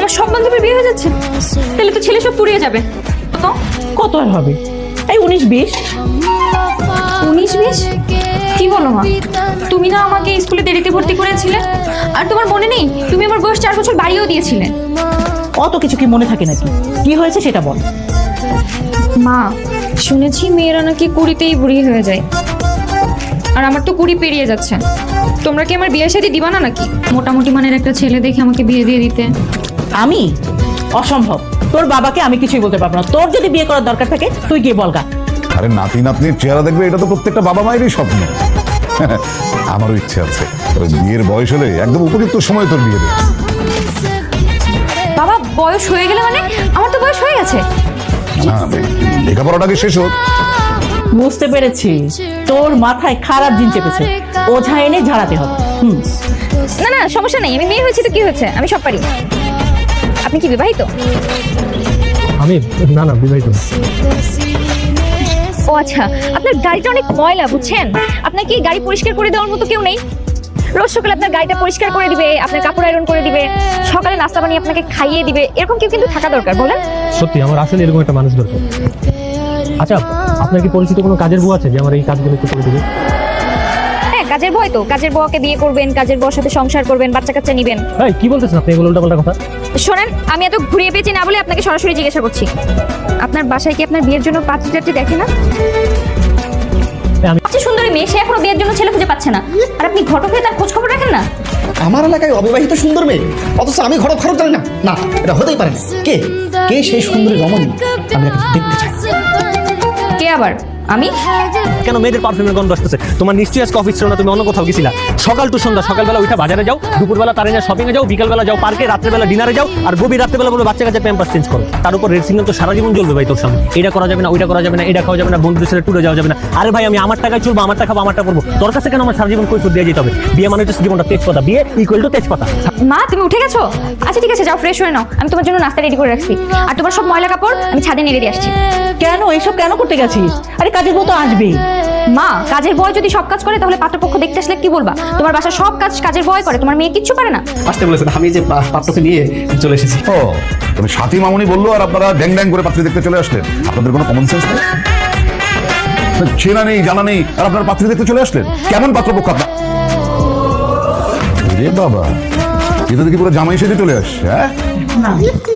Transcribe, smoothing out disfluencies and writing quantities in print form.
আমার সব বান্ধবীর বিয়ে হয়ে যাচ্ছে, তাহলে তো ছেলে সব ফুরিয়ে যাবে। তো কত আর হবে, এই 19-20। 19-20? কি বলো মা? তুমি না আমাকে স্কুলে দেরিতে ভর্তি করেছিলে, আর তোমার মনে নেই তুমি আমার বয়স 4 বছর বাড়িয়েও দিয়েছিলে। অত কিছু কি মনে থাকে নাকি? কি হয়েছে সেটা বল। মা, শুনেছি মেয়েরা নাকি 20তেই বুড়ি হয়ে যায়, আর আমার তো 20 পেরিয়ে যাচ্ছে। তোমরা কি আমার বিয়ের সাথে দিবা না নাকি? মোটামুটি মানের একটা ছেলে দেখে আমাকে বিয়ে দিয়ে দিতে। আমি? অসম্ভব। তোর বাবাকে আমি কিছুই বলতে পারবো না। তোর যদি বিয়ে করার দরকার থাকে তুই গিয়ে বলগা। আরে নাতি নাতনির চেহারা দেখবে, এটা তো প্রত্যেকটা বাবা মায়েরই স্বপ্ন। আমারও ইচ্ছে আছে, তবে বিয়ের বয়স হলে একদম উপযুক্ত সময় তোর বিয়ে দেবে। বাবা, বয়স হয়ে গেলে মানে? আমার তো বয়স হয়ে গেছে। না, লেখাপড়াটাকে শেষ হোক। বুঝতে পেরেছি, তোর মাথায় খারাপ জিন চেপেছে, ওঝা এনে ঝাড়াতে হবে। না না, সমস্যা নেই, আমি মেয়ে হয়েছি তো কি হয়েছে, আমি সব পারি। আপনি কি বিবাহিত? আমি না না বিবাহিত। ও আচ্ছা, আপনার গাড়িটা অনেক ময়লা বুঝছেন। আপনার কি গাড়ি পরিষ্কার করে দেওয়ার মতো কেউ নেই? রোজ সকালে আপনার গাড়িটা পরিষ্কার করে দিবে, আপনার কাপড় আয়রন করে দিবে, সকালে নাস্তা বানিয়ে আপনাকে খাইয়ে দিবে, এরকম কেউ কিন্তু থাকা দরকার। বলেন। সত্যি আমার আসলে এরকম একটা মানুষ দরকার। আচ্ছা, আপনার কি পরিচিত কোনো কাজের বউ আছে যে আমার এই কাজগুলো একটু করে দেবে? হ্যাঁ, কাজের বউ তো। কাজের বউকে বিয়ে করবেন, কাজের বউর সাথে সংসার করবেন, বাচ্চা কাচ্চা নিবেন। ভাই কি বলতেছেন আপনি এগুলো উল্টাপাল্টা কথা? শোনেন, আমি এত ঘুরিয়ে পেয়েছি না বলে আপনাকে সরাসরি জিজ্ঞাসা করছি, আপনার বাসায় কি আপনার বিয়ের জন্য পাত্রী টাত্রী দেখে না? সবচেয়ে সুন্দরী মেয়ে, সে এখনো বিয়ের জন্য ছেলে খুঁজে পাচ্ছে না, আর আপনি ঘটক হয়ে তার খোঁজ খবর রাখেন না? আমার এলাকায় অবিবাহিত সুন্দর মেয়ে, অথচ আমি ঘটক খরচ জানি না। না, এটা হতেই পারে না। কে কে সেই সুন্দরী রমণী? আমি একটু দেখতে চাই। কে আবার? আমি? কেন মেয়েদের পারফিউমের গন্ধ আসতেছে? তোমার নিশ্চয়ই আজকে অফিস ছিল না, তুমি অন্য কোথাও গেছিলা। সকাল টু সন্ধ্যা, সকালবেলা উঠে বাজারে যাও, দুপুরবেলা তারিনা শপিং এ যাও, বিকালবেলা যাও পার্কে, রাত্রেবেলা ডিনারে যাও, আর গভীর রাত্রেবেলা বলে বাচ্চা কাচ্চা প্যাম্পাস চেঞ্জ করো। তার উপর রেড সিগন্যাল তো সারা জীবন জ্বলবে ভাই তোর সামনে। এটা করা যাবে না, ওইটা করা যাবে না, এটা খাওয়া যাবে না, বন্ধুদের সাথে ট্যুরে যাওয়া যাবে না। আরে ভাই, আমি আমার টাকায় চলবো, আমারটা খাবো, আমারটা করবো, তোর কাছে কেন আমার সারা জীবন কৈফিয়ত দিয়ে যেতে হবে? বিয়ে মানে হচ্ছে জীবনটা তেজপাতা, বিয়ে ইকুয়াল টু তেজপাতা। মা, তুমি উঠে গেছো? আচ্ছা ঠিক আছে, যাও ফ্রেশ হয়ে নাও, আমি তোমার জন্য নাস্তা রেডি করে রাখছি। আর তোমার সব ময়লা কাপড় আমি ছাদে নেড়ে দিয়ে আসছি। কেন এসব কেন করতে গেছিস? আরে কাজের বউ তো আসবেই। মা, কাজের বয় যদি সব কাজ করে তাহলে পাত্রপক্ষ দেখতে আসলে কি বলবা? তোমার বাসার সব কাজ কাজের বয় করে, তোমার মেয়ে কিচ্ছু পারে না। আসতে বলেছেন, আমি যে পাত্রকে নিয়ে চলে এসেছি। ও, তুমি সাথী মামুনি বললো আর আপনারা ড্যাং ড্যাং করে পাত্রী দেখতে চলে আসলেন? আপনাদের কোনো কমন সেন্স নেই? চেনা নেই, জানা নেই, আর আপনারা পাত্রী দেখতে চলে আসলেন? কেমন পাত্রপক্ষ আপনার? রে বাবা, এটা দেখি পুরো জামাই সেজে চলে আসছে। হ্যাঁ,